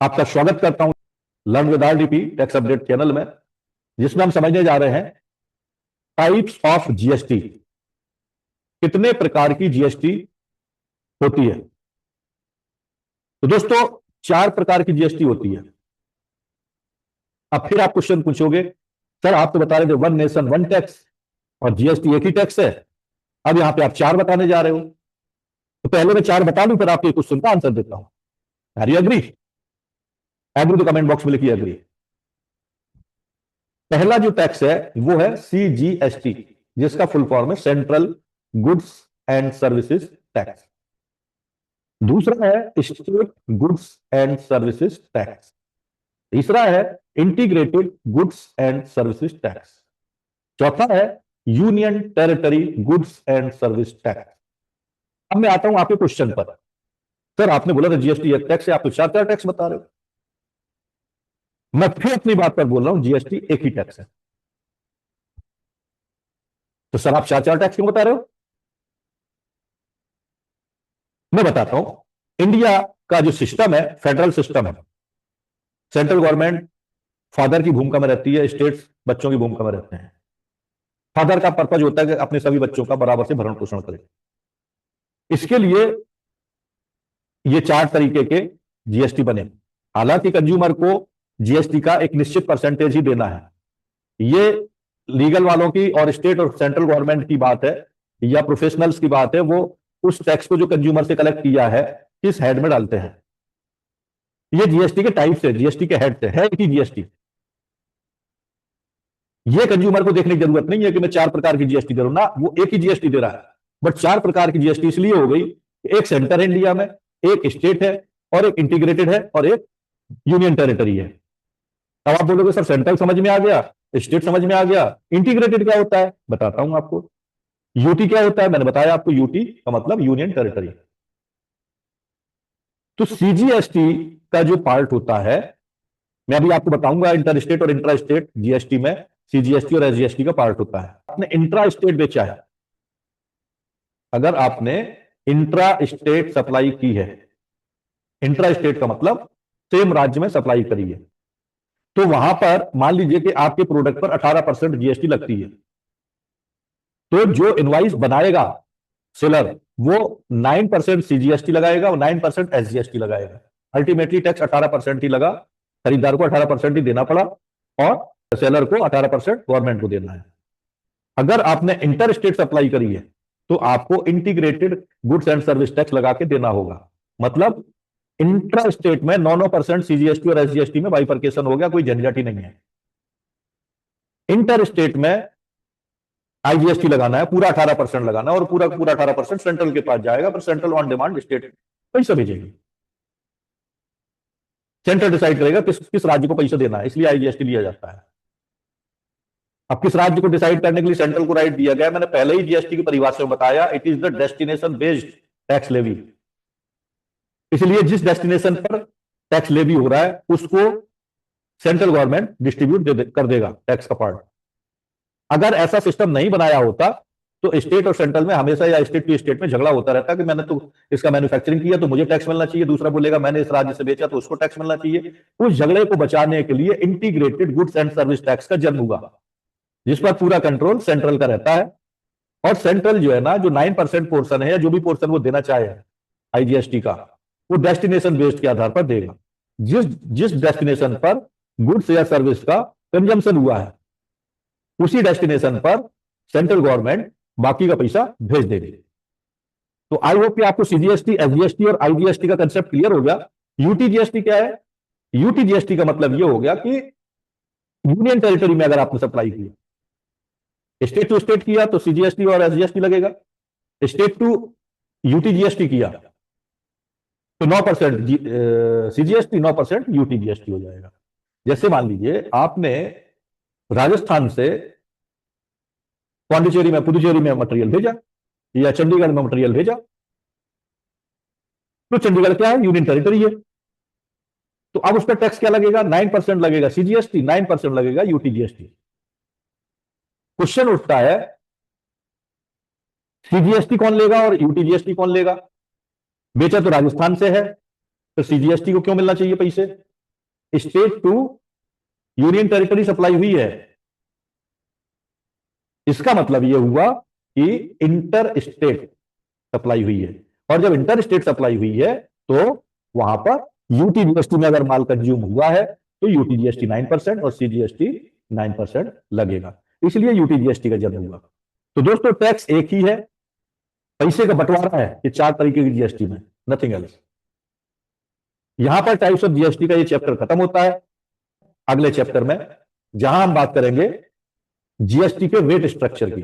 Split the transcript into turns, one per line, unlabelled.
आपका स्वागत करता हूं learn with RDP tax update channel में, जिसमें हम समझने जा रहे हैं टाइप्स ऑफ जीएसटी। कितने प्रकार की जीएसटी होती है? तो दोस्तों, 4 प्रकार की जीएसटी होती है। अब फिर आप क्वेश्चन पूछोगे, सर आप तो बता रहे थे वन नेशन वन टैक्स और जीएसटी एक ही टैक्स है, अब यहां पे आप 4 बताने जा रहे हो। तो पहले मैं 4 बता लूं, फिर आपके क्वेश्चन का आंसर देता हूं। Are you agree? एग्री तो कमेंट बॉक्स में लिखिए एग्री। पहला जो टैक्स है वो है सीजीएसटी, जिसका फुल फॉर्म है central goods and services tax. दूसरा है state goods and services tax. तीसरा है integrated goods and services tax. चौथा है union territory goods and service tax. अब मैं आता हूं आपके क्वेश्चन पर। सर आपने बोला था जीएसटी एक टैक्स है, आप तो 4 टैक्स बता रहे हो। मैं फिर अपनी बात पर बोल रहा हूं, जीएसटी एक ही टैक्स है। तो सर आप 4 टैक्स क्यों बता रहे हो? मैं बताता हूं। इंडिया का जो सिस्टम है फेडरल सिस्टम है। सेंट्रल गवर्नमेंट फादर की भूमिका में रहती है, स्टेट्स बच्चों की भूमिका में रहते हैं। फादर का पर्पज होता है कि अपने सभी बच्चों का बराबर से भरण पोषण करे। इसके लिए ये 4 तरीके के जीएसटी बने। हालांकि कंज्यूमर को जीएसटी का एक निश्चित परसेंटेज ही देना है। ये लीगल वालों की और स्टेट और सेंट्रल गवर्नमेंट की बात है या प्रोफेशनल्स की बात है, वो उस टैक्स को जो कंज्यूमर से कलेक्ट किया है किस हेड में डालते हैं। ये जीएसटी के टाइप से, जीएसटी के हेड से है कि जीएसटी, ये कंज्यूमर को देखने की जरूरत नहीं है कि मैं 4 प्रकार की जीएसटी दे रहा हूं ना, वो एक ही जीएसटी दे रहा है। बट 4 प्रकार की जीएसटी इसलिए हो गई, एक सेंटर है इंडिया में, एक स्टेट है और एक इंटीग्रेटेड है और एक यूनियन टेरिटरी है। अब आप बोलोगे सर सेंट्रल समझ में आ गया, स्टेट समझ में आ गया, इंटीग्रेटेड क्या होता है बताता हूं आपको। यूटी क्या होता है मैंने बताया आपको, यूटी का मतलब यूनियन टेरिटरी। तो सीजीएसटी का जो पार्ट होता है, मैं अभी आपको बताऊंगा इंटर स्टेट और इंट्रा स्टेट जीएसटी में सीजीएसटी और एसजीएसटी का पार्ट होता है। आपने इंट्रा स्टेट बेचा है, अगर आपने इंट्रा स्टेट सप्लाई की है, इंट्रा स्टेट का मतलब सेम राज्य में सप्लाई करी है, तो वहां पर मान लीजिए कि आपके प्रोडक्ट पर 18% जीएसटी लगती है, तो जो इनवाइस बनाएगा सेलर वो 9% सीजीएसटी लगाएगा और 9% एसजीएसटी लगाएगा। अल्टीमेटली टैक्स 18% ही लगा, खरीदार को 18% ही देना पड़ा और सेलर को 18% गवर्नमेंट को देना है। अगर आपने इंटर स्टेट सप्लाई करी है तो आपको integrated goods and service tax लगा के देना होगा। मतलब इंट्रा स्टेट में 9% सीजीएसटी और एसजीएसटी में बाइफर्केशन हो गया, कोई झंझट ही नहीं है। इंटर स्टेट में आईजीएसटी लगाना है, पूरा 18% लगाना है और पूरा 18% सेंट्रल के पास जाएगा, पर सेंट्रल ऑन डिमांड स्टेट पैसा भेजेगी। सेंट्रल डिसाइड करेगा किस किस राज्य को पैसा देना है, इसलिए आईजीएसटी लिया जाता है। अब किस राज्य को डिसाइड करने के लिए सेंट्रल को राइट दिया गया, मैंने पहले ही जीएसटी की परिभाषा में बताया, it is the destination based tax levy. इसलिए जिस डेस्टिनेशन पर टैक्स लेवी हो रहा है उसको सेंट्रल गवर्नमेंट डिस्ट्रीब्यूट कर देगा टैक्स का पार्ट। अगर ऐसा सिस्टम नहीं बनाया होता तो स्टेट और सेंट्रल में हमेशा या स्टेट टू स्टेट में झगड़ा होता रहता कि मैंने तो इसका मैन्युफैक्चरिंग किया तो मुझे टैक्स मिलना चाहिए, दूसरा बोलेगा मैंने इस राज्य से बेचा तो उसको टैक्स मिलना चाहिए। उस झगड़े को बचाने के लिए integrated goods and service tax का जन्म हुआ, जिस पर पूरा कंट्रोल सेंट्रल का रहता है। और सेंट्रल जो है ना, जो 9% पोर्शन है या जो भी पोर्शन वो देना चाहे आईजीएसटी का, वो डेस्टिनेशन बेस्ड के आधार पर देगा। जिस जिस डेस्टिनेशन पर गुड्स या सर्विस का कंजम्पशन हुआ है उसी डेस्टिनेशन पर सेंट्रल गवर्नमेंट बाकी का पैसा भेज देगी। तो आई होप कि आपको सीजीएसटी, एसजीएसटी और आईजीएसटी का कंसेप्ट क्लियर हो गया। यूटीजीएसटी क्या है? यूटीजीएसटी का मतलब यह हो गया कि यूनियन टेरिटरी में अगर आपने सप्लाई की, स्टेट टू स्टेट किया तो सीजीएसटी और एसजीएसटी लगेगा, स्टेट टू यूटीजीएसटी किया तो 9% सीजीएसटी, 9% यूटीजीएसटी हो जाएगा। जैसे मान लीजिए आपने राजस्थान से पांडिचेरी में, पुदुचेरी में मटेरियल भेजा या चंडीगढ़ में मटेरियल भेजा, तो चंडीगढ़ क्या है? यूनियन टेरिटरी है। तो अब उस पर टैक्स क्या लगेगा? 9% लगेगा सीजीएसटी, 9% लगेगा यूटीजीएसटी। क्वेश्चन उठता है सीजीएसटी कौन लेगा और यूटीजीएसटी कौन लेगा? बेचा तो राजस्थान से है, तो सीजीएसटी को क्यों मिलना चाहिए पैसे? State to union territory supply हुई है। इसका मतलब यह हुआ कि इंटर स्टेट सप्लाई हुई है, और जब इंटर स्टेट सप्लाई हुई है तो वहां पर यूटी जीएसटी में अगर माल कंज्यूम हुआ है तो यूटी जीएसटी 9% और सीजीएसटी 9% लगेगा, इसलिए यूटी जीएसटी का जन्म हुआ। तो दोस्तों टैक्स एक ही है, पैसे का बंटवारा है ये 4 तरीके की जीएसटी में, नथिंग एल्स। यहां पर टाइप्स ऑफ जीएसटी का ये चैप्टर खत्म होता है। अगले चैप्टर में जहां हम बात करेंगे जीएसटी के रेट स्ट्रक्चर की।